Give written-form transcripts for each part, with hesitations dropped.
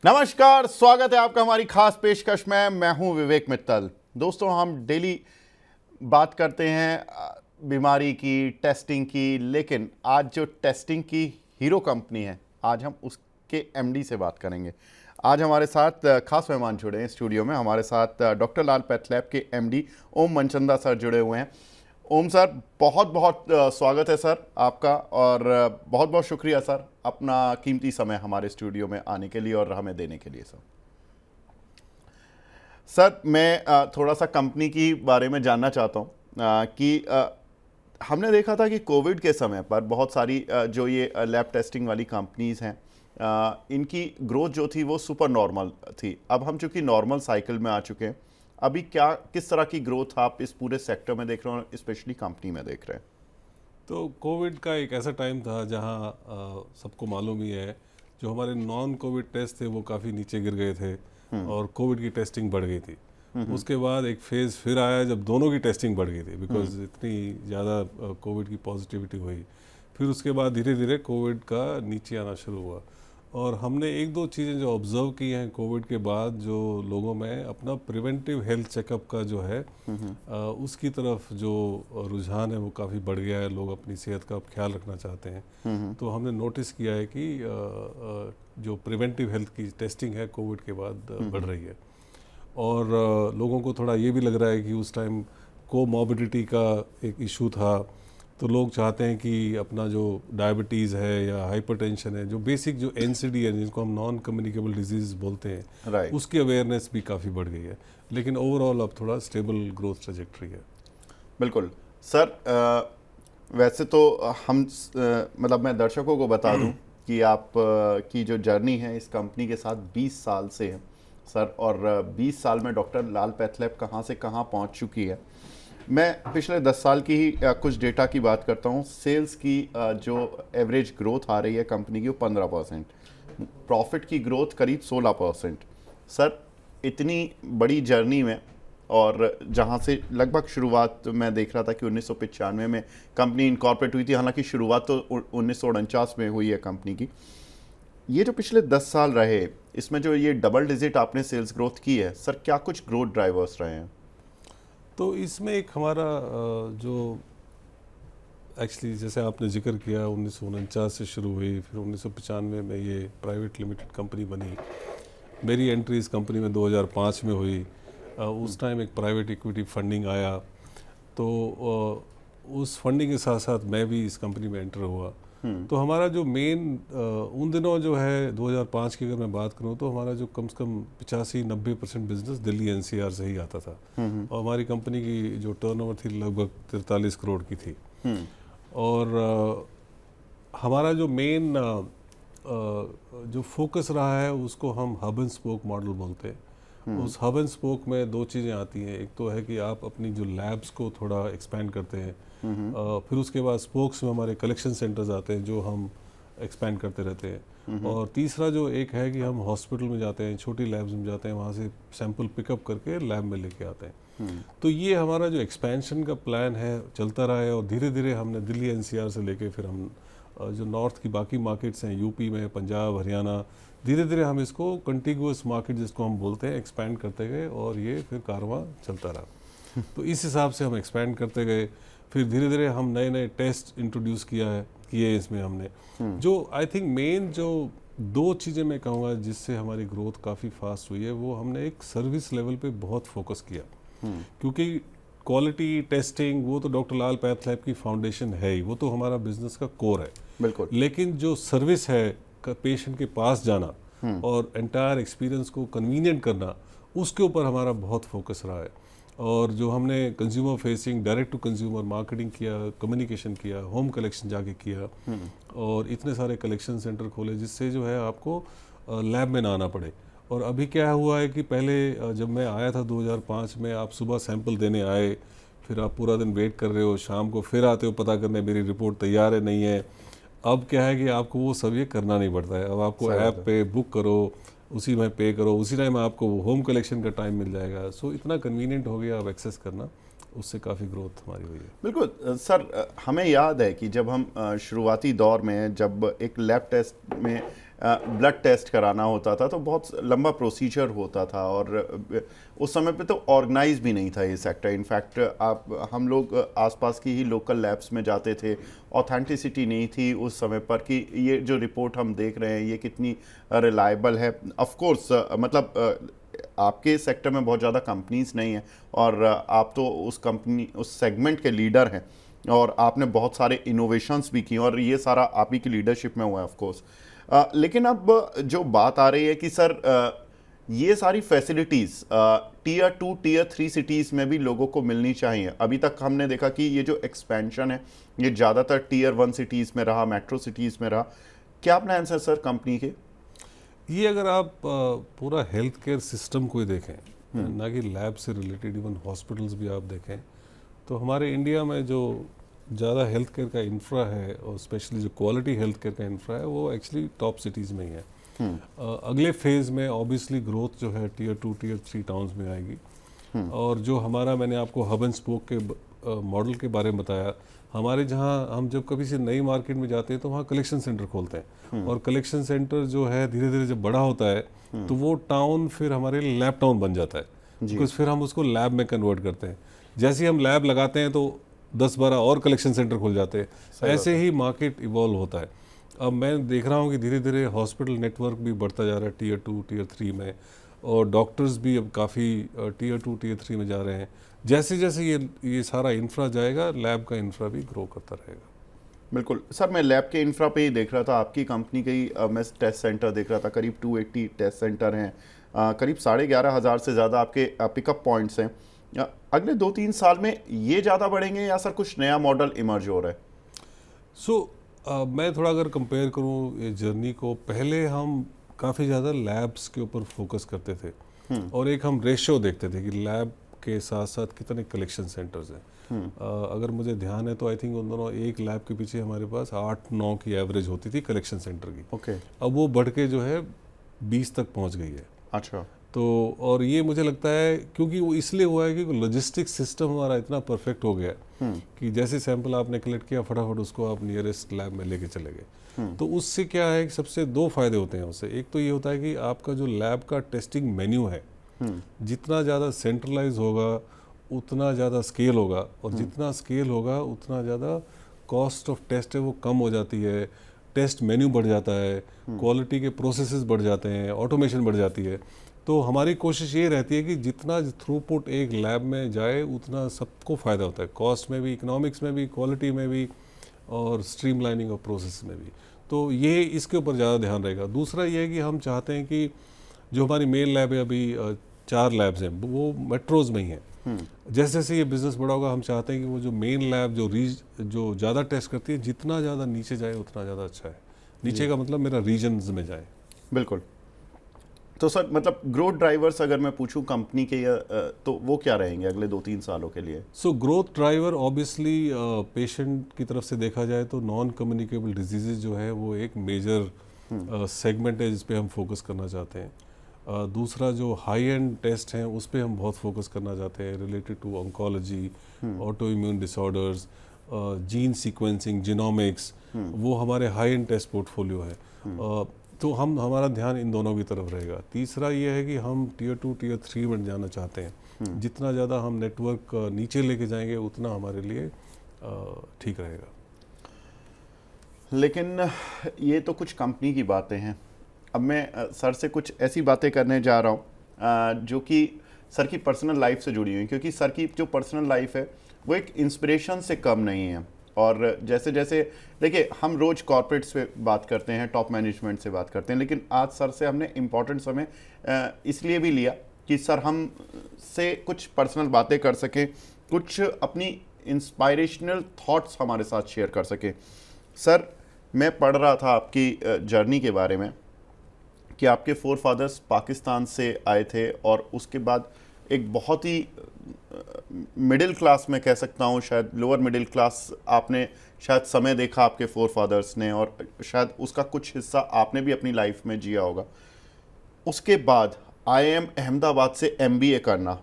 नमस्कार, स्वागत है आपका हमारी खास पेशकश में। मैं हूं विवेक मित्तल। दोस्तों, हम डेली बात करते हैं बीमारी की, टेस्टिंग की, लेकिन आज जो टेस्टिंग की हीरो कंपनी है, आज हम उसके एमडी से बात करेंगे। आज हमारे साथ खास मेहमान जुड़े हैं स्टूडियो में। हमारे साथ डॉक्टर लाल पैथलैब के एमडी ओम मनचंदा सर जुड़े हुए हैं। ओम सर, बहुत बहुत स्वागत है सर आपका, और बहुत बहुत शुक्रिया सर अपना कीमती समय हमारे स्टूडियो में आने के लिए और हमें देने के लिए। सर मैं थोड़ा सा कंपनी की बारे में जानना चाहता हूँ कि हमने देखा था कि कोविड के समय पर बहुत सारी जो ये लैब टेस्टिंग वाली कंपनीज़ हैं, इनकी ग्रोथ जो थी वो सुपर नॉर्मल थी। अब हम चूँकि नॉर्मल साइकिल में आ चुके हैं, अभी क्या किस तरह की ग्रोथ आप इस पूरे सेक्टर में देख रहे हो, स्पेशली कंपनी में देख रहे हैं? तो कोविड का एक ऐसा टाइम था जहां सबको मालूम ही है, जो हमारे नॉन कोविड टेस्ट थे वो काफ़ी नीचे गिर गए थे और कोविड की टेस्टिंग बढ़ गई थी। उसके बाद एक फेज़ फिर आया जब दोनों की टेस्टिंग बढ़ गई थी, बिकॉज इतनी ज़्यादा कोविड की पॉजिटिविटी हुई। फिर उसके बाद धीरे धीरे कोविड का नीचे आना शुरू हुआ। और हमने एक दो चीज़ें जो ऑब्ज़र्व की हैं कोविड के बाद, जो लोगों में अपना प्रिवेंटिव हेल्थ चेकअप का जो है उसकी तरफ जो रुझान है वो काफ़ी बढ़ गया है। लोग अपनी सेहत का ख्याल रखना चाहते हैं। तो हमने नोटिस किया है कि जो प्रिवेंटिव हेल्थ की टेस्टिंग है कोविड के बाद बढ़ रही है। और लोगों को थोड़ा ये भी लग रहा है कि उस टाइम कोमॉर्बिडिटी का एक इशू था, तो लोग चाहते हैं कि अपना जो डायबिटीज़ है या हाइपरटेंशन है, जो बेसिक जो एनसीडी है जिनको हम नॉन कम्युनिकेबल डिजीज़ बोलते हैं, राइट। उसकी अवेयरनेस भी काफ़ी बढ़ गई है। लेकिन ओवरऑल अब थोड़ा स्टेबल ग्रोथ ट्रेजेक्ट्री है। बिल्कुल सर। वैसे तो हम मतलब मैं दर्शकों को बता दूं कि आप की जो जर्नी है इस कंपनी के साथ 20 साल से है सर, और 20 साल में डॉक्टर लाल पैथलैब कहां से कहां पहुंच चुकी है। मैं पिछले 10 साल की ही कुछ डेटा की बात करता हूं। सेल्स की जो एवरेज ग्रोथ आ रही है कंपनी की वो 15%, प्रॉफिट की ग्रोथ करीब 16%। सर, इतनी बड़ी जर्नी में, और जहां से लगभग शुरुआत मैं देख रहा था कि 1995 में कंपनी इनकॉर्पोरेट हुई थी, हालांकि शुरुआत तो 1949 में हुई है कंपनी की। ये जो पिछले 10 साल रहे, इसमें जो ये डबल डिजिट आपने सेल्स ग्रोथ की है सर, क्या कुछ ग्रोथ ड्राइवर्स रहे हैं? तो इसमें एक हमारा जो एक्चुअली जैसे आपने जिक्र किया 1949 से शुरू हुई, फिर 1995 में ये प्राइवेट लिमिटेड कंपनी बनी। मेरी एंट्री इस कंपनी में 2005 में हुई। उस टाइम एक प्राइवेट इक्विटी फंडिंग आया, तो उस फंडिंग के साथ साथ मैं भी इस कंपनी में एंटर हुआ। तो हमारा जो मेन उन दिनों जो है 2005 की अगर मैं बात करूं, तो हमारा जो कम से कम 85-90% बिजनेस दिल्ली एनसीआर से ही आता था। और हमारी कंपनी की जो टर्नओवर थी लगभग 43 करोड़ की थी। और हमारा जो मेन जो फोकस रहा है उसको हम हब एंड स्पोक मॉडल बोलते हैं। उस हब एंड स्पोक में दो चीज़ें आती हैं। एक तो है कि आप अपनी जो लैब्स को थोड़ा एक्सपेंड करते हैं, फिर उसके बाद स्पोक्स में हमारे कलेक्शन सेंटर्स आते हैं जो हम एक्सपेंड करते रहते हैं। और तीसरा जो एक है कि हम हॉस्पिटल में जाते हैं, छोटी लैब्स में जाते हैं, वहाँ से सैंपल पिकअप करके लैब में लेके आते हैं। तो ये हमारा जो एक्सपेंशन का प्लान है चलता रहा है। और धीरे धीरे हमने दिल्ली एनसीआर से लेके फिर हम जो नॉर्थ की बाकी मार्केट्स हैं, यूपी में, पंजाब, हरियाणा, धीरे धीरे हम इसको कंटिगुअस मार्केट जिसको हम बोलते हैं एक्सपैंड करते गए, और ये फिर कारवां चलता रहा। तो इस हिसाब से हम एक्सपैंड करते गए। फिर धीरे धीरे हम नए नए टेस्ट इंट्रोड्यूस किए इसमें हमने। जो आई थिंक मेन जो दो चीज़ें मैं कहूँगा जिससे हमारी ग्रोथ काफ़ी फास्ट हुई है, वो हमने एक सर्विस लेवल पे बहुत फोकस किया। क्योंकि क्वालिटी टेस्टिंग वो तो डॉक्टर लाल पैथलैब की फाउंडेशन है ही, वो तो हमारा बिजनेस का कोर है। बिल्कुल। लेकिन जो सर्विस है, पेशेंट के पास जाना और एंटायर एक्सपीरियंस को कन्वीनियंट करना, उसके ऊपर हमारा बहुत फोकस रहा है। और जो हमने consumer facing, direct to consumer marketing किया, कम्युनिकेशन किया, होम कलेक्शन जाके किया, और इतने सारे कलेक्शन सेंटर खोले जिससे जो है आपको लैब में ना आना पड़े। और अभी क्या हुआ है कि पहले जब मैं आया था 2005 में, आप सुबह सैंपल देने आए, फिर आप पूरा दिन वेट कर रहे हो, शाम को फिर आते हो पता करने मेरी रिपोर्ट तैयार है नहीं है। अब क्या है कि आपको वो सब ये करना नहीं पड़ता है। अब आपको ऐप पे बुक करो, उसी में पे करो, उसी टाइम आपको होम कलेक्शन का टाइम मिल जाएगा। सो इतना कन्वीनियंट हो गया अब एक्सेस करना, उससे काफ़ी ग्रोथ हमारी हुई है। बिल्कुल सर, हमें याद है कि जब हम शुरुआती दौर में जब एक लैब टेस्ट में ब्लड टेस्ट कराना होता था तो बहुत लंबा प्रोसीजर होता था, और उस समय पे तो ऑर्गेनाइज भी नहीं था ये सेक्टर। इनफैक्ट हम लोग आसपास की ही लोकल लैब्स में जाते थे, ऑथेंटिसिटी नहीं थी उस समय पर कि ये जो रिपोर्ट हम देख रहे हैं ये कितनी रिलायबल है। ऑफ कोर्स मतलब आपके सेक्टर में बहुत ज़्यादा कंपनीज नहीं हैं, और आप तो उस सेगमेंट के लीडर हैं, और आपने बहुत सारे इनोवेशंस भी किए, और ये सारा आप ही की लीडरशिप में हुआ है ऑफ कोर्स। लेकिन अब जो बात आ रही है कि सर ये सारी फैसिलिटीज़ टीयर 2 टीयर 3 सिटीज़ में भी लोगों को मिलनी चाहिए। अभी तक हमने देखा कि ये जो एक्सपेंशन है ये ज़्यादातर टीयर 1 सिटीज़ में रहा, मेट्रो सिटीज़ में रहा। क्या प्लान्स है सर कंपनी के? ये अगर आप पूरा हेल्थ केयर सिस्टम को ही देखें, ना कि लैब से रिलेटेड, इवन हॉस्पिटल्स भी आप देखें, तो हमारे इंडिया में जो ज़्यादा हेल्थ केयर का इंफ्रा है, और स्पेशली जो क्वालिटी हेल्थ केयर का इंफ्रा है, वो एक्चुअली टॉप सिटीज़ में ही है। अगले फेज़ में ऑब्वियसली ग्रोथ जो है टीयर 2 टीयर 3 टाउन्स में आएगी। और जो हमारा, मैंने आपको हब एंड स्पोक के मॉडल के बारे में बताया, हमारे जहाँ हम जब कभी से नई मार्केट में जाते हैं तो वहाँ कलेक्शन सेंटर खोलते हैं, और कलेक्शन सेंटर जो है धीरे धीरे जब बड़ा होता है तो वो टाउन फिर हमारे लैब टाउन बन जाता है, बिकॉज फिर हम उसको लैब में कन्वर्ट करते हैं। जैसे ही हम लैब लगाते हैं तो 10-12 और कलेक्शन सेंटर खुल जाते हैं। ऐसे ही मार्केट इवॉल्व होता है। अब मैं देख रहा हूँ कि धीरे धीरे हॉस्पिटल नेटवर्क भी बढ़ता जा रहा है टीयर 2 टीयर 3 में, और डॉक्टर्स भी अब काफ़ी टीयर 2 टीयर 3 में जा रहे हैं। जैसे जैसे ये सारा इंफ्रा जाएगा, लैब का इंफ्रा भी ग्रो करता रहेगा। बिल्कुल सर, मैं लैब के इंफ्रा पे ही देख रहा था, आपकी कंपनी के ही मैं टेस्ट सेंटर देख रहा था, करीब 280 टेस्ट सेंटर हैं, करीब 11,500 से ज़्यादा आपके पिकअप पॉइंट्स हैं। अगले 2-3 साल में ये ज़्यादा बढ़ेंगे या सर कुछ नया मॉडल इमर्ज हो रहा है? मैं थोड़ा अगर कंपेयर करूँ ये जर्नी को, पहले हम काफ़ी ज़्यादा लैब्स के ऊपर फोकस करते थे, और एक हम रेशियो देखते थे कि लैब के साथ साथ कितने कलेक्शन सेंटर्स हैं। अगर मुझे ध्यान है तो आई थिंक उन दोनों, एक लैब के पीछे हमारे पास 8-9 की एवरेज होती थी कलेक्शन सेंटर की। ओके। अब वो बढ़ के जो है 20 तक पहुंच गई है। अच्छा। तो और ये मुझे लगता है क्योंकि वो इसलिए हुआ है कि लॉजिस्टिक्स सिस्टम हमारा इतना परफेक्ट हो गया कि जैसे सैंपल आपने कलेक्ट किया, फटाफट उसको आप नियरेस्ट लैब में लेके चले गए। तो उससे क्या है कि सबसे 2 फायदे होते हैं उससे। एक तो ये होता है कि आपका जो लैब का टेस्टिंग मेन्यू है, जितना ज़्यादा सेंट्रलाइज होगा उतना ज़्यादा स्केल होगा, और जितना स्केल होगा उतना ज़्यादा कॉस्ट ऑफ टेस्ट है वो कम हो जाती है, टेस्ट मेन्यू बढ़ जाता है, क्वालिटी के प्रोसेसेस बढ़ जाते हैं, ऑटोमेशन बढ़ जाती है। तो हमारी कोशिश ये रहती है कि जितना थ्रूपुट एक लैब में जाए उतना सबको फ़ायदा होता है, कॉस्ट में भी, इकोनॉमिक्स में भी, क्वालिटी में भी, और स्ट्रीमलाइनिंग ऑफ प्रोसेस में भी। तो ये इसके ऊपर ज़्यादा ध्यान रहेगा। दूसरा ये है कि हम चाहते हैं कि जो हमारी मेन लैब है, अभी 4 लैब्स हैं, वो मेट्रोज़ में ही हैं। जैसे जैसे ये बिज़नेस बड़ा होगा हम चाहते हैं कि वो जो मेन लैब जो ज़्यादा टेस्ट करती है, जितना ज़्यादा नीचे जाए उतना ज़्यादा अच्छा है। नीचे का मतलब मेरा रीजन्स में जाए। बिल्कुल। तो सर मतलब ग्रोथ ड्राइवर्स अगर मैं पूछूं कंपनी के, तो वो क्या रहेंगे अगले 2-3 सालों के लिए? ग्रोथ ड्राइवर ऑब्वियसली पेशेंट की तरफ से देखा जाए तो नॉन कम्युनिकेबल डिजीजेज जो है वो एक मेजर सेगमेंट है जिस पे हम फोकस करना चाहते हैं। दूसरा जो हाई एंड टेस्ट हैं उस पे हम बहुत फोकस करना चाहते हैं, related to oncology, auto immune disorders, gene sequencing, genomics, वो हमारे हाई एंड टेस्ट पोर्टफोलियो है। तो हमारा ध्यान इन दोनों की तरफ रहेगा। तीसरा ये है कि हम टीयर 2 टीयर 3 में जाना चाहते हैं। जितना ज़्यादा हम नेटवर्क नीचे लेके जाएंगे उतना हमारे लिए ठीक रहेगा। लेकिन ये तो कुछ कंपनी की बातें हैं। अब मैं सर से कुछ ऐसी बातें करने जा रहा हूँ जो कि सर की पर्सनल लाइफ से जुड़ी हुई, क्योंकि सर की जो पर्सनल लाइफ है वो एक इंस्पिरेशन से कम नहीं है। और जैसे जैसे देखिए, हम रोज़ कॉर्पोरेट्स पे बात करते हैं, टॉप मैनेजमेंट से बात करते हैं, लेकिन आज सर से हमने इम्पोर्टेंट समय इसलिए भी लिया कि सर हम से कुछ पर्सनल बातें कर सकें, कुछ अपनी इंस्पायरेशनल थॉट्स हमारे साथ शेयर कर सकें। सर मैं पढ़ रहा था आपकी जर्नी के बारे में कि आपके फोरफादर्स पाकिस्तान से आए थे, और उसके बाद एक बहुत ही मिडिल क्लास में कह सकता हूँ, शायद लोअर मिडिल क्लास आपने शायद समय देखा आपके फोरफादर्स ने, और शायद उसका कुछ हिस्सा आपने भी अपनी लाइफ में जिया होगा। उसके बाद IIM अहमदाबाद से MBA करना,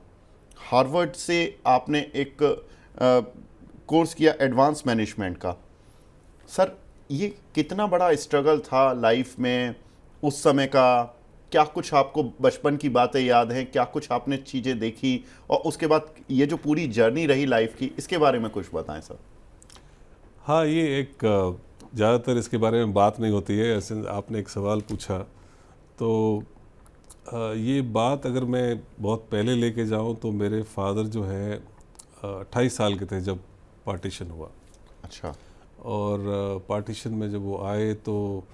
हार्वर्ड से आपने एक कोर्स किया एडवांस मैनेजमेंट का। सर ये कितना बड़ा स्ट्रगल था लाइफ में, उस समय का, क्या कुछ आपको बचपन की बातें याद हैं, क्या कुछ आपने चीज़ें देखी, और उसके बाद ये जो पूरी जर्नी रही लाइफ की, इसके बारे में कुछ बताएं सर। हाँ, ये एक ज़्यादातर इसके बारे में बात नहीं होती है। ऐसे आपने एक सवाल पूछा तो ये बात अगर मैं बहुत पहले लेके जाऊं तो मेरे फादर जो है 28 साल के थे जब पार्टीशन हुआ। अच्छा। और पार्टीशन में जब वो आए तो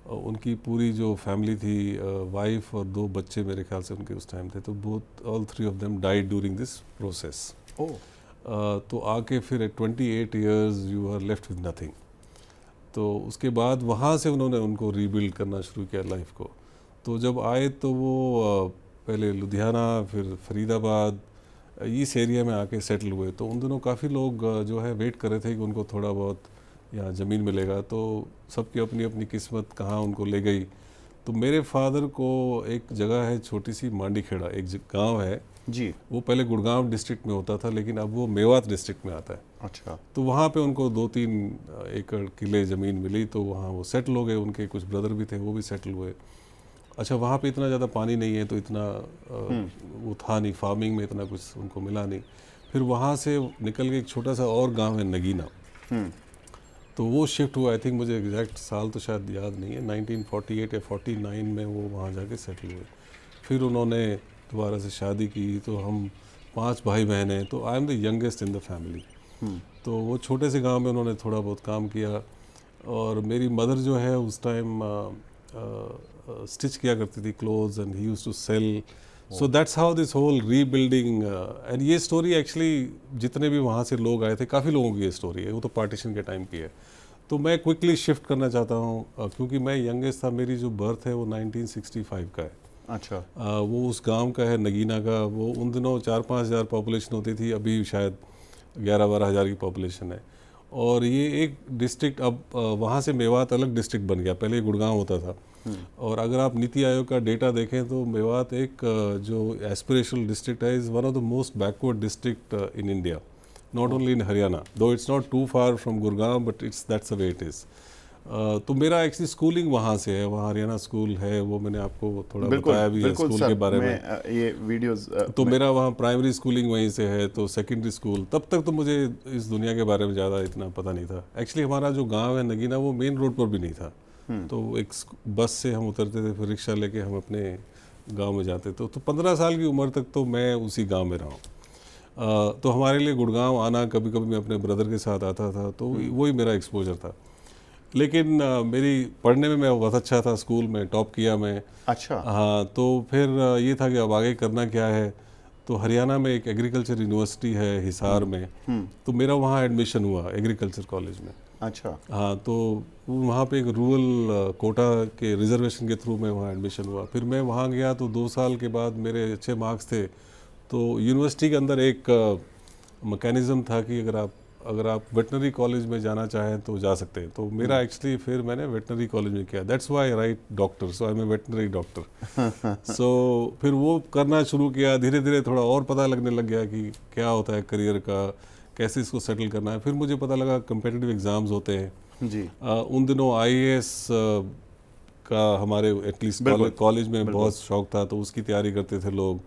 उनकी पूरी जो फैमिली थी, वाइफ और 2 बच्चे मेरे ख्याल से उनके उस टाइम थे, तो both all 3 of them died during this process. Oh. तो आके फिर at 28 years you are left with nothing. तो उसके बाद वहाँ से उन्होंने उनको रीबिल्ड करना शुरू किया लाइफ को। तो जब आए तो वो पहले लुधियाना फिर फरीदाबाद इस एरिया में आके सेटल हुए। तो उन दिनों काफ़ी लोग जो है वेट कर रहे थे कि उनको थोड़ा बहुत यहाँ ज़मीन मिलेगा, तो सबकी अपनी अपनी किस्मत कहाँ उनको ले गई। तो मेरे फादर को एक जगह है छोटी सी मांडीखेड़ा, एक गांव है जी। वो पहले गुड़गांव डिस्ट्रिक्ट में होता था लेकिन अब वो मेवात डिस्ट्रिक्ट में आता है। अच्छा। तो वहाँ पे उनको 2-3 एकड़ किले ज़मीन मिली, तो वहाँ वो सेटल हो गए। उनके कुछ ब्रदर भी थे, वो भी सेटल हुए। अच्छा, वहाँ पे इतना ज़्यादा पानी नहीं है तो इतना वो था नहीं, फार्मिंग में इतना कुछ उनको मिला नहीं। फिर वहाँ से निकल के एक छोटा सा और गांव है नगीना, तो वो शिफ्ट हुआ। आई थिंक मुझे एग्जैक्ट साल तो शायद याद नहीं है, 1948 या 49 में वो वहाँ जाके सेटल हुए। फिर उन्होंने दोबारा से शादी की, तो हम 5 भाई बहन हैं, तो I am the youngest in the family. तो वो छोटे से गांव में उन्होंने थोड़ा बहुत काम किया। और मेरी मदर जो है उस टाइम स्टिच किया करती थी क्लोथ्स एंड ही used to sell. So that's how this whole rebuilding. And ये स्टोरी एक्चुअली जितने भी वहाँ से लोग आए थे, काफ़ी लोगों की ये स्टोरी है, वो तो पार्टीशन के टाइम की है। तो मैं क्विकली शिफ्ट करना चाहता हूँ क्योंकि मैं यंगेस्ट था। मेरी जो बर्थ है वो 1965 का है। अच्छा। वो उस गांव का है नगीना का। वो उन दिनों 4-5 हज़ार पॉपुलेशन होती थी, अभी शायद 11-12 हज़ार की पॉपुलेशन है। और ये एक डिस्ट्रिक्ट, अब वहाँ से मेवात अलग डिस्ट्रिक्ट बन गया, पहले गुड़गांव होता था। और अगर आप नीति आयोग का डेटा देखें तो मेवात एक जो एस्पिरेशनल डिस्ट्रिक्ट है, is one of the most backward district in India, not only in Haryana, though it's not too far from Gurgaon, but it's that's the way it is. तो मेरा एक्चुअली स्कूलिंग वहाँ से है, वहाँ हरियाणा स्कूल है, वो मैंने आपको थोड़ा बताया भी है स्कूल के बारे में। ये वीडियोस तो मेरा वहाँ प्राइमरी स्कूलिंग वहीं से है। तो सेकेंडरी स्कूल, तब तक तो मुझे इस दुनिया के बारे में ज़्यादा इतना पता नहीं था। एक्चुअली हमारा जो गांव है नगीना, वो मेन रोड पर भी नहीं था। तो एक बस से हम उतरते थे, फिर रिक्शा लेके हम अपने गांव में जाते थे। तो 15 साल की उम्र तक तो मैं उसी गांव में रहा हूँ। तो हमारे लिए गुड़गांव आना, कभी कभी मैं अपने ब्रदर के साथ आता था, तो वही मेरा एक्सपोजर था। लेकिन मेरी पढ़ने में मैं बहुत अच्छा था, स्कूल में टॉप किया मैं। अच्छा। हाँ, तो फिर ये था कि अब आगे करना क्या है। तो हरियाणा में एक एग्रीकल्चर यूनिवर्सिटी है हिसार में, तो मेरा वहाँ एडमिशन हुआ एग्रीकल्चर कॉलेज में। अच्छा। हाँ, तो वहाँ पे एक रूरल कोटा के रिजर्वेशन के थ्रू मैं वहाँ एडमिशन हुआ। फिर मैं वहाँ गया तो 2 साल के बाद मेरे अच्छे मार्क्स थे, तो यूनिवर्सिटी के अंदर एक मैकेनिज़्म था कि अगर आप वेटनरी कॉलेज में जाना चाहें तो जा सकते हैं। तो मेरा एक्चुअली फिर मैंने वेटनरी कॉलेज में किया, that's why I write doctor, so I am a veterinary doctor. So फिर वो करना शुरू किया, धीरे धीरे थोड़ा और पता लगने लग गया कि क्या होता है करियर का, कैसे इसको सेटल करना है। फिर मुझे पता लगा कम्पिटिटिव एग्ज़ाम्स होते हैं जी। उन दिनों IAS का हमारे एटलीस्ट कॉलेज में बहुत शौक था, तो उसकी तैयारी करते थे लोग।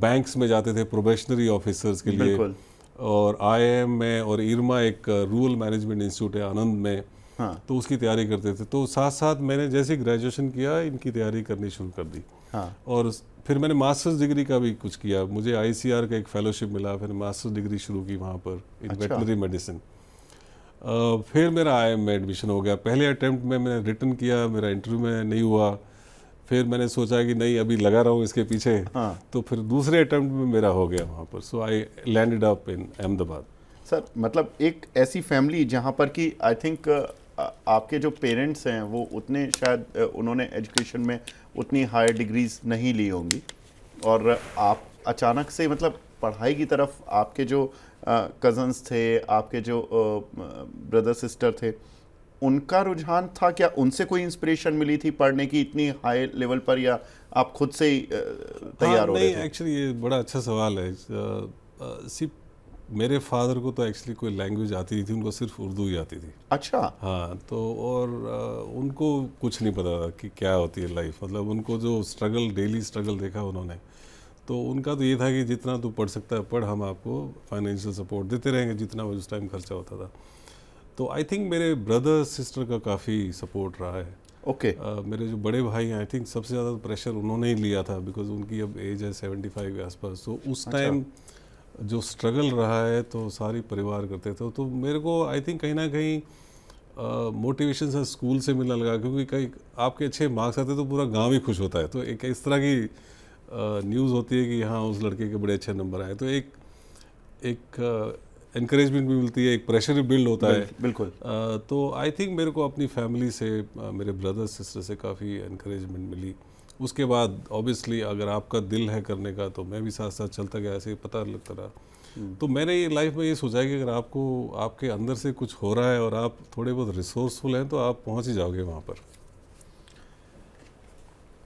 बैंक्स में जाते थे प्रोबेशनरी ऑफिसर्स के लिए, और IIM में, और इरमा एक रूरल मैनेजमेंट इंस्टीट्यूट है आनंद में, हाँ। तो उसकी तैयारी करते थे। तो साथ साथ मैंने जैसे ग्रेजुएशन किया, इनकी तैयारी करनी शुरू कर दी। हाँ। और फिर मैंने मास्टर्स डिग्री का भी कुछ किया, मुझे ICR का एक फेलोशिप मिला, फिर मास्टर्स डिग्री शुरू की वहाँ पर इन वेटनरी मेडिसिन। फिर मेरा IIM में एडमिशन हो गया। पहले अटैम्प्ट में मैंने रिटर्न किया, मेरा इंटरव्यू में नहीं हुआ। फिर मैंने सोचा कि नहीं, अभी लगा रहा हूँ इसके पीछे। हाँ। तो फिर दूसरे अटैम्प्ट में मेरा हो गया वहाँ पर। So I landed up in Ahmedabad. Sir, मतलब एक ऐसी फैमिली जहाँ पर कि आई थिंक आपके जो पेरेंट्स हैं वो उतने शायद उन्होंने एजुकेशन में उतनी हायर डिग्रीज नहीं ली होंगी, और आप अचानक से मतलब पढ़ाई की तरफ, आपके जो कज़न्स थे, आपके जो ब्रदर सिस्टर थे, उनका रुझान था क्या? उनसे कोई इंस्पिरेशन मिली थी पढ़ने की इतनी हाई लेवल पर, या आप खुद से ही तैयार हो रहे थे? एक्चुअली ये बड़ा अच्छा सवाल है। मेरे फादर को तो एक्चुअली कोई लैंग्वेज आती नहीं थी, उनको सिर्फ उर्दू ही आती थी। अच्छा। हाँ, तो और उनको कुछ नहीं पता था कि क्या होती है लाइफ, मतलब उनको जो स्ट्रगल, डेली स्ट्रगल देखा उन्होंने, तो उनका तो ये था कि जितना तू पढ़ सकता है पढ़, हम आपको फाइनेंशियल सपोर्ट देते रहेंगे जितना उस टाइम खर्चा होता था। तो आई थिंक मेरे ब्रदर सिस्टर का काफ़ी सपोर्ट रहा है। ओके। मेरे जो बड़े भाई हैं, आई थिंक सबसे ज़्यादा प्रेशर उन्होंने ही लिया था, बिकॉज उनकी अब एज है 75 के आसपास। तो उस अच्छा। टाइम जो स्ट्रगल रहा है तो सारी परिवार करते थे। तो मेरे को आई थिंक कहीं ना कहीं मोटिवेशन से स्कूल से मिलने लगा, क्योंकि कहीं आपके अच्छे मार्क्स आते तो पूरा गांव ही खुश होता है। तो एक इस तरह की न्यूज़ होती है कि हाँ उस लड़के के बड़े अच्छे नंबर आए, तो एक एनकरेजमेंट भी मिलती है, एक प्रेशर भी बिल्ड होता है। बिल्कुल। तो आई थिंक मेरे को अपनी फैमिली से, मेरे ब्रदर सिस्टर से काफ़ी एनकरेजमेंट मिली। उसके बाद ऑब्वियसली अगर आपका दिल है करने का, तो मैं भी साथ साथ चलता गया, ऐसे ही पता लगता रहा। तो मैंने ये लाइफ में ये सोचा है कि अगर आपको आपके अंदर से कुछ हो रहा है और आप थोड़े बहुत रिसोर्सफुल हैं, तो आप पहुंच ही जाओगे वहाँ पर।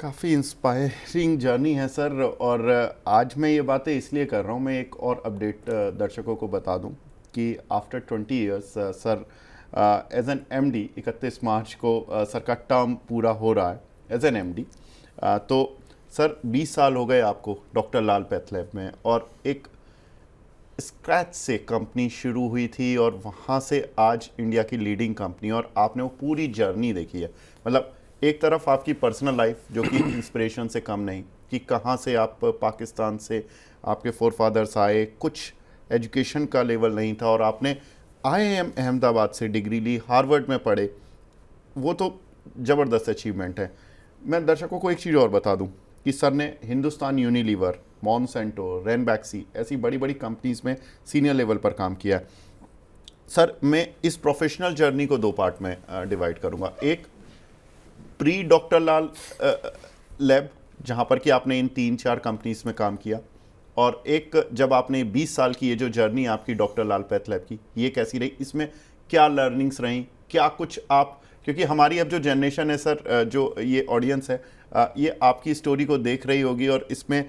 काफ़ी इंस्पायरिंग जर्नी है सर। और आज मैं ये बातें इसलिए कर रहा हूँ, मैं एक और अपडेट दर्शकों को बता दूँ कि after 20 years sir as an MD 31 March को सर का टर्म पूरा हो रहा है एज एन एमडी। तो सर 20 साल हो गए आपको डॉक्टर लाल पैथ लैब में, और एक स्क्रैच से कंपनी शुरू हुई थी और वहाँ से आज इंडिया की लीडिंग कंपनी, और आपने वो पूरी जर्नी देखी है। मतलब एक तरफ आपकी पर्सनल लाइफ जो कि इंस्पिरेशन से कम नहीं, कि कहाँ से आप पाकिस्तान से आपके फोरफादर्स आए, कुछ एजुकेशन का लेवल नहीं था और आपने IIM अहमदाबाद से डिग्री ली, हार्वर्ड में पढ़े, वो तो ज़बरदस्त अचीवमेंट है। मैं दर्शकों को एक चीज़ और बता दूं कि सर ने हिंदुस्तान यूनिलीवर, मॉन्सेंटो, रेनबैक्सी ऐसी बड़ी बड़ी कंपनीज़ में सीनियर लेवल पर काम किया है। सर मैं इस प्रोफेशनल जर्नी को 2 पार्ट में डिवाइड करूंगा। एक प्री डॉक्टर लाल लैब, जहां पर कि आपने इन 3-4 कंपनीज में काम किया, और एक जब आपने 20 साल की ये जो जर्नी आपकी डॉक्टर लाल पैथ लैब की, ये कैसी रही, इसमें क्या लर्निंग्स रहीं, क्या कुछ आप, क्योंकि हमारी अब जो जनरेशन है सर, जो ये ऑडियंस है, ये आपकी स्टोरी को देख रही होगी और इसमें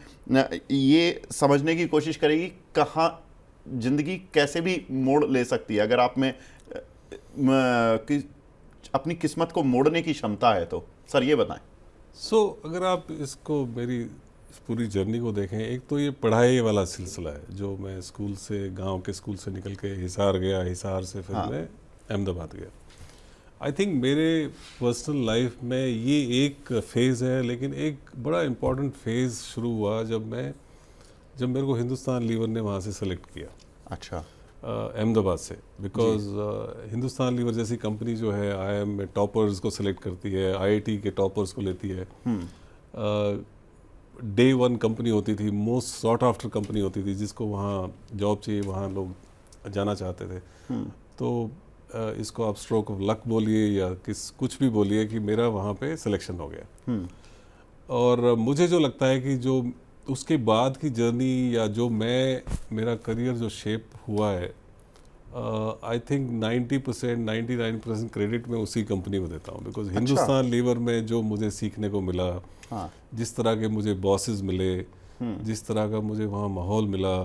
ये समझने की कोशिश करेगी कहाँ ज़िंदगी कैसे भी मोड़ ले सकती है, अगर आप में अपनी किस्मत को मोड़ने की क्षमता है तो। सर ये बताएं। अगर आप इसको, मेरी पूरी जर्नी को देखें, एक तो ये पढ़ाई वाला सिलसिला है, जो मैं स्कूल से, गांव के स्कूल से निकल के हिसार गया, हिसार से फिर मैं अहमदाबाद गया। आई थिंक मेरे पर्सनल लाइफ में ये एक फेज़ है, लेकिन एक बड़ा इम्पॉर्टेंट फेज़ शुरू हुआ जब मेरे को हिंदुस्तान लीवर ने वहाँ से सेलेक्ट किया। अच्छा। अहमदाबाद से, बिकॉज हिंदुस्तान लीवर जैसी कंपनी जो है IIM में टॉपर्स को सिलेक्ट करती है, IIT के टॉपर्स को लेती है। Day 1 कंपनी होती थी, मोस्ट सॉट आफ्टर कंपनी होती थी, जिसको वहाँ जॉब चाहिए वहाँ लोग जाना चाहते थे। तो इसको आप स्ट्रोक ऑफ लक बोलिए या कुछ भी बोलिए कि मेरा वहाँ पे सिलेक्शन हो गया। और मुझे जो लगता है कि जो उसके बाद की जर्नी, या जो मेरा करियर जो शेप हुआ है, आई थिंक 90%, 99% क्रेडिट मैं उसी कंपनी को देता हूँ। बिकॉज हिंदुस्तान लीवर में जो मुझे सीखने को मिला, जिस तरह के मुझे बॉसेस मिले, जिस तरह का मुझे वहाँ माहौल मिला,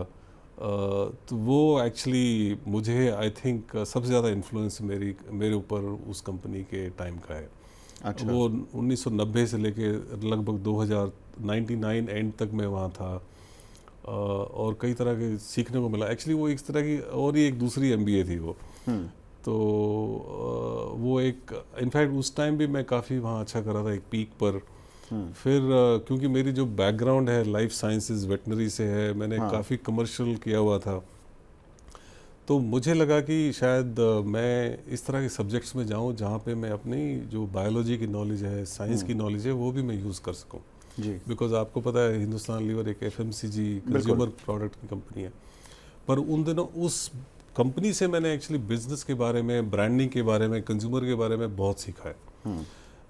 तो वो एक्चुअली मुझे आई थिंक सबसे ज़्यादा इन्फ्लुएंस मेरे ऊपर उस कंपनी के टाइम का है। अच्छा। वो 1990 से लेके लगभग 2099 एंड तक मैं वहाँ था, और कई तरह के सीखने को मिला। एक्चुअली वो एक तरह की और ही एक दूसरी MBA थी वो। तो वो एक, इनफैक्ट उस टाइम भी मैं काफ़ी वहाँ अच्छा कर रहा था, एक पीक पर। फिर क्योंकि मेरी जो बैकग्राउंड है लाइफ साइंसेस, वेटनरी से है, मैंने काफ़ी कमर्शियल किया हुआ था, तो मुझे लगा कि शायद मैं इस तरह के सब्जेक्ट्स में जाऊं जहां पे मैं अपनी जो बायोलॉजी की नॉलेज है, साइंस की नॉलेज है, वो भी मैं यूज़ कर सकूं। जी। बिकॉज आपको पता है हिंदुस्तान लीवर एक FMCG कंज्यूमर प्रोडक्ट की कंपनी है। पर उन दिनों उस कंपनी से मैंने एक्चुअली बिजनेस के बारे में, ब्रांडिंग के बारे में, कंज्यूमर के बारे में बहुत सीखा है।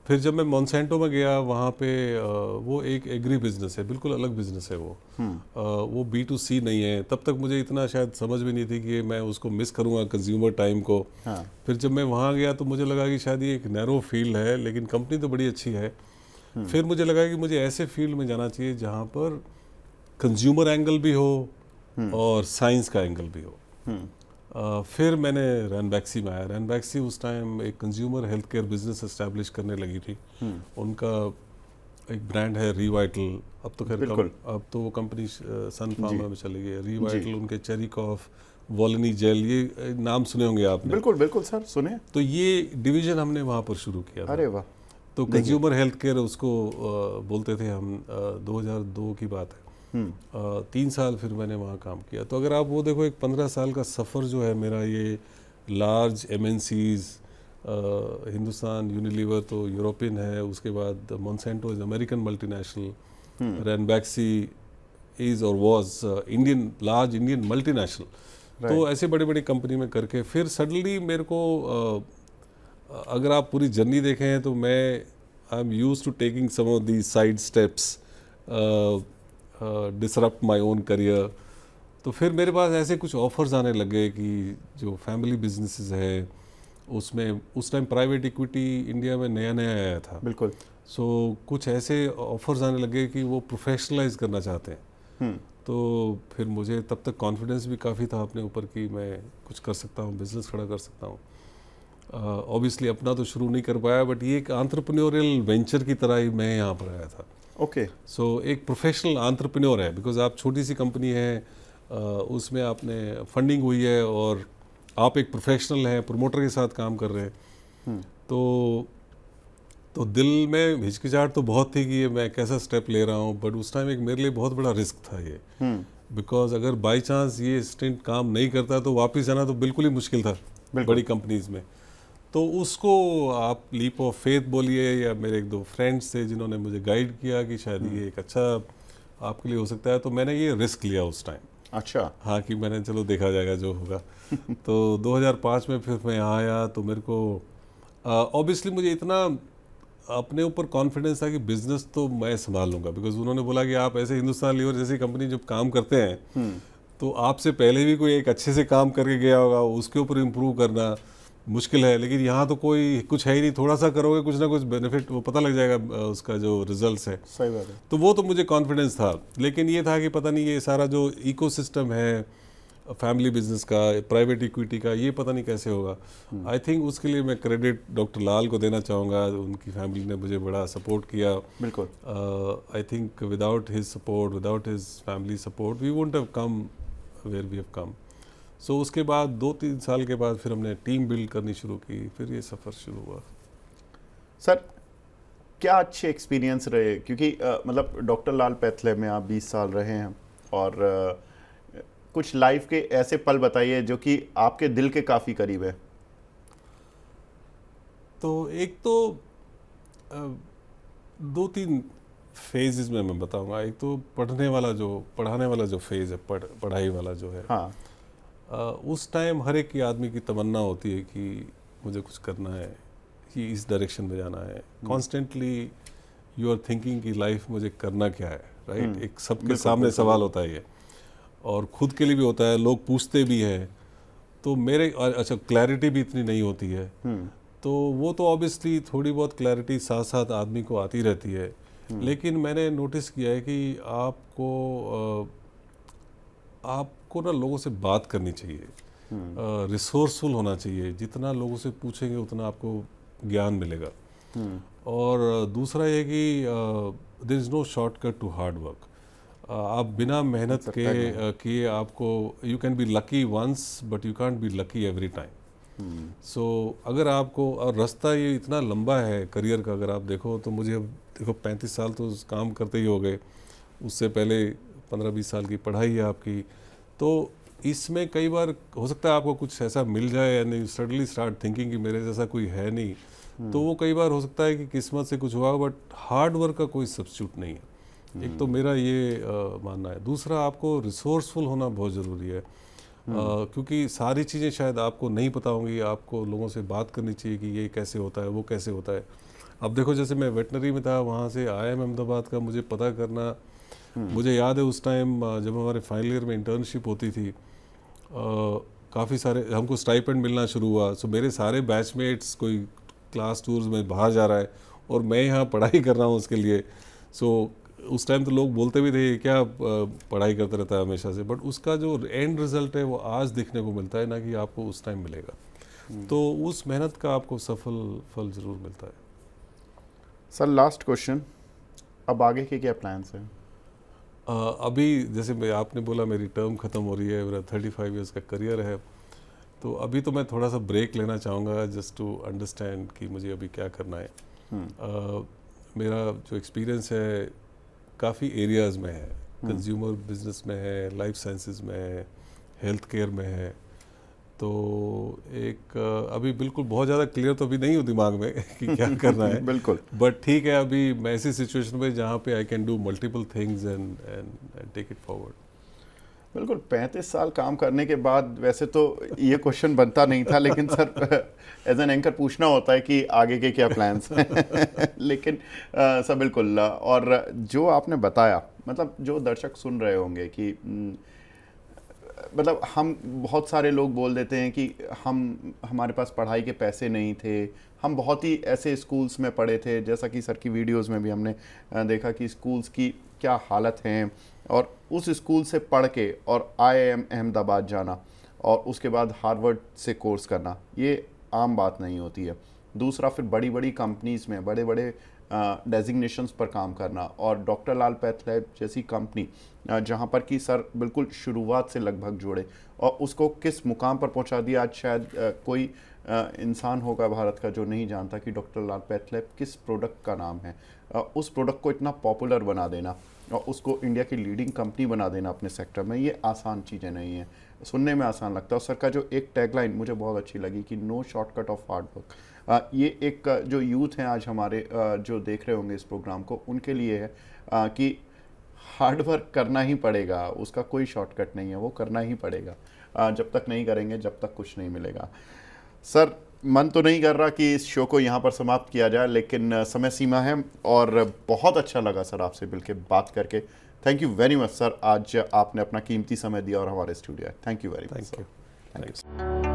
फिर जब मैं मॉन्सेंटो में गया, वहाँ पे वो एक एग्री बिजनेस है, बिल्कुल अलग बिजनेस है वो। वो B2C नहीं है। तब तक मुझे इतना शायद समझ भी नहीं थी कि मैं उसको मिस करूँगा कंज्यूमर टाइम को। फिर जब मैं वहाँ गया तो मुझे लगा कि शायद ये एक नैरो फील्ड है, लेकिन कंपनी तो बड़ी अच्छी है। फिर मुझे लगा कि मुझे ऐसे फील्ड में जाना चाहिए जहाँ पर कंज्यूमर एंगल भी हो और साइंस का एंगल भी हो। फिर मैंने रैनबैक्सी में आया। रैनबैक्सी उस टाइम एक consumer health care business establish करने लगी थी। उनका एक ब्रांड है रीवाइटल, अब तो खैर अब तो वो कंपनी सन फार्मा में चली गई है। रीवाइटल, उनके चेरी कॉफ, वॉलनी जेल, ये नाम सुने होंगे आपने। बिल्कुल बिल्कुल सर, सुने। तो ये डिवीजन हमने वहाँ पर शुरू किया था। अरे वाह। तो कंज्यूमर हेल्थ केयर उसको बोलते थे हम। 2002 की बात है। 3 साल फिर मैंने वहाँ काम किया। तो अगर आप वो देखो, एक 15 साल का सफ़र जो है मेरा, ये लार्ज MNCs, हिंदुस्तान यूनिलीवर तो यूरोपियन है, उसके बाद Monsanto is American multinational, Ranbaxy is और was Indian, large Indian multinational. तो ऐसे बड़े बड़े कंपनी में करके फिर सडनली मेरे को अगर आप पूरी जर्नी देखें तो मैं I am used to taking some of the side steps, disrupt my own career. तो फिर मेरे पास ऐसे कुछ ऑफर्स आने लगे कि जो फैमिली बिजनेसेस है उसमें, उस टाइम प्राइवेट इक्विटी इंडिया में नया नया आया था। बिल्कुल। सो कुछ ऐसे ऑफर्स आने लगे कि वो प्रोफेशनलाइज करना चाहते हैं। तो फिर मुझे तब तक कॉन्फिडेंस भी काफ़ी था अपने ऊपर कि मैं कुछ कर सकता हूँ, बिजनेस खड़ा कर सकता हूँ। ऑब्वियसली अपना तो शुरू नहीं कर पाया, बट ये एक एंटरप्रेन्योरियल वेंचर की तरह ही मैं यहाँ पर आया था। ओके। सो एक प्रोफेशनल एंटरप्रेन्योर है, बिकॉज आप छोटी सी कंपनी है, उसमें आपने फंडिंग हुई है और आप एक प्रोफेशनल हैं, प्रमोटर के साथ काम कर रहे हैं। तो दिल में हिचकिचाहट तो बहुत थी कि ये मैं कैसा स्टेप ले रहा हूँ, बट उस टाइम एक मेरे लिए बहुत बड़ा रिस्क था ये। बिकॉज अगर बाई चांस ये स्टेंट काम नहीं करता तो वापस आना तो बिल्कुल ही मुश्किल था बड़ी कंपनीज में। तो उसको आप लीप ऑफ फेथ बोलिए, या मेरे 1-2 फ्रेंड्स थे जिन्होंने मुझे गाइड किया कि शायद ये एक अच्छा आपके लिए हो सकता है, तो मैंने ये रिस्क लिया उस टाइम। अच्छा। हाँ, कि मैंने चलो देखा जाएगा जो होगा। तो 2005 में फिर मैं यहाँ आया तो मेरे को ऑब्वियसली मुझे इतना अपने ऊपर कॉन्फिडेंस था कि बिजनेस तो मैं संभाल लूँगा, बिकॉज उन्होंने बोला कि आप ऐसे हिंदुस्तान लीवर जैसी कंपनी जब काम करते हैं तो आपसे पहले भी कोई एक अच्छे से काम करके गया होगा, उसके ऊपर इम्प्रूव करना मुश्किल है, लेकिन यहाँ तो कोई कुछ है ही नहीं, थोड़ा सा करोगे कुछ ना कुछ बेनिफिट वो पता लग जाएगा उसका जो रिजल्ट्स है। सही बात है। तो वो तो मुझे कॉन्फिडेंस था, लेकिन ये था कि पता नहीं ये सारा जो इकोसिस्टम है फैमिली बिजनेस का, प्राइवेट इक्विटी का, ये पता नहीं कैसे होगा। आई थिंक उसके लिए मैं क्रेडिट डॉक्टर लाल को देना चाहूँगा, उनकी फैमिली ने मुझे बड़ा सपोर्ट किया। बिल्कुल। I think without his support, without his family support, we wouldn't have come where we have come. So उसके बाद 2-3 साल के बाद फिर हमने टीम बिल्ड करनी शुरू की, फिर ये सफ़र शुरू हुआ। सर क्या अच्छे एक्सपीरियंस रहे, क्योंकि मतलब डॉक्टर लाल पैथले में आप 20 साल रहे हैं, और कुछ लाइफ के ऐसे पल बताइए जो कि आपके दिल के काफ़ी करीब है। तो एक तो 2-3 फेजेस में मैं बताऊंगा। एक तो पढ़ाने वाला जो फेज़ है, पढ़ाई वाला जो है। हाँ। उस टाइम हर एक की आदमी की तमन्ना होती है कि मुझे कुछ करना है, कि इस डायरेक्शन में जाना है। कॉन्स्टेंटली यू आर थिंकिंग कि लाइफ मुझे करना क्या है, राइट। एक सबके सामने सवाल होता है ये, और खुद के लिए भी होता है, लोग पूछते भी हैं। तो मेरे अच्छा क्लैरिटी भी इतनी नहीं होती है, तो वो तो ऑब्वियसली थोड़ी बहुत क्लैरिटी साथ साथ आदमी को आती रहती है। लेकिन मैंने नोटिस किया है कि आपको ना लोगों से बात करनी चाहिए, रिसोर्सफुल होना चाहिए। जितना लोगों से पूछेंगे उतना आपको ज्ञान मिलेगा। और दूसरा ये कि there is no shortcut to hard work. आप बिना मेहनत के आपको, you can be lucky once but you can't be lucky every time. So अगर आपको, और रास्ता ये इतना लंबा है करियर का, अगर आप देखो तो मुझे अब देखो 35 साल तो काम करते ही हो गए, उससे पहले 15-20 साल की पढ़ाई है आपकी। तो इसमें कई बार हो सकता है आपको कुछ ऐसा मिल जाए, यानी सडनली स्टार्ट थिंकिंग कि मेरे जैसा कोई है नहीं, तो वो कई बार हो सकता है कि किस्मत से कुछ हुआ, बट हार्ड वर्क का कोई सब्स्टिट्यूट नहीं है। एक तो मेरा ये मानना है। दूसरा, आपको रिसोर्सफुल होना बहुत ज़रूरी है, क्योंकि सारी चीज़ें शायद आपको नहीं पता होंगी। आपको लोगों से बात करनी चाहिए कि ये कैसे होता है, वो कैसे होता है। अब देखो, जैसे मैं वेटनरी में था, वहाँ से IIM अहमदाबाद का मुझे पता करना, मुझे याद है उस टाइम जब हमारे फाइनल ईयर में इंटर्नशिप होती थी, काफ़ी सारे हमको स्टाइपेंड मिलना शुरू हुआ। सो मेरे सारे बैचमेट्स कोई क्लास टूर्स में बाहर जा रहा है और मैं यहाँ पढ़ाई कर रहा हूँ उसके लिए। सो उस टाइम तो लोग बोलते भी थे क्या पढ़ाई करते रहता है हमेशा से, बट उसका जो एंड रिजल्ट है वो आज दिखने को मिलता है, ना कि आपको उस टाइम मिलेगा। तो उस मेहनत का आपको सफल फल ज़रूर मिलता है। सर लास्ट क्वेश्चन, अब आगे के क्या प्लान्स हैं? अभी जैसे आपने बोला मेरी टर्म ख़त्म हो रही है, मेरा 35 इयर्स का करियर है, तो अभी तो मैं थोड़ा सा ब्रेक लेना चाहूँगा जस्ट टू अंडरस्टैंड कि मुझे अभी क्या करना है। मेरा जो एक्सपीरियंस है काफ़ी एरियाज़ में है, कंज्यूमर बिजनेस में है, लाइफ साइंसेज में है, हेल्थ केयर में है। तो एक अभी बिल्कुल बहुत ज़्यादा क्लियर तो अभी नहीं हो दिमाग में कि क्या करना है बिल्कुल, बट ठीक है, अभी मैं ऐसी सिचुएशन में जहाँ पे I can do multiple things and take it forward. बिल्कुल। 35 साल काम करने के बाद वैसे तो ये क्वेश्चन बनता नहीं था, लेकिन सर एज एन एंकर पूछना होता है कि आगे के क्या प्लान्स हैं। लेकिन सर बिल्कुल, और जो आपने बताया, मतलब जो दर्शक सुन रहे होंगे कि मतलब हम बहुत सारे लोग बोल देते हैं कि हमारे पास पढ़ाई के पैसे नहीं थे, हम बहुत ही ऐसे स्कूल्स में पढ़े थे, जैसा कि सर की वीडियोस में भी हमने देखा कि स्कूल्स की क्या हालत हैं, और उस स्कूल से पढ़ के और IIM अहमदाबाद जाना और उसके बाद हार्वर्ड से कोर्स करना, ये आम बात नहीं होती है। दूसरा, फिर बड़ी बड़ी कंपनीज़ में बड़े बड़े डेजिग्नेशंस पर काम करना, और डॉक्टर लाल पैथ लैब जैसी कंपनी जहाँ पर कि सर बिल्कुल शुरुआत से लगभग जुड़े और उसको किस मुकाम पर पहुँचा दिया। आज शायद कोई इंसान होगा भारत का जो नहीं जानता कि डॉक्टर लाल पैथ लैब किस प्रोडक्ट का नाम है। उस प्रोडक्ट को इतना पॉपुलर बना देना और उसको इंडिया की लीडिंग कंपनी बना देना अपने सेक्टर में, ये आसान चीज़ें नहीं हैं। सुनने में आसान लगता है। और सर का जो एक टैगलाइन मुझे बहुत अच्छी लगी कि no shortcut of hard work, ये एक जो यूथ हैं आज हमारे जो देख रहे होंगे इस प्रोग्राम को, उनके लिए है कि हार्ड वर्क करना ही पड़ेगा, उसका कोई शॉर्टकट नहीं है, वो करना ही पड़ेगा। जब तक नहीं करेंगे जब तक कुछ नहीं मिलेगा। सर मन तो नहीं कर रहा कि इस शो को यहाँ पर समाप्त किया जाए, लेकिन समय सीमा है और बहुत अच्छा लगा सर आपसे मिलकर बात करके। Thank you very much sir, आज आपने अपना कीमती समय दिया और हमारे studio. Thank you very much. Thank you.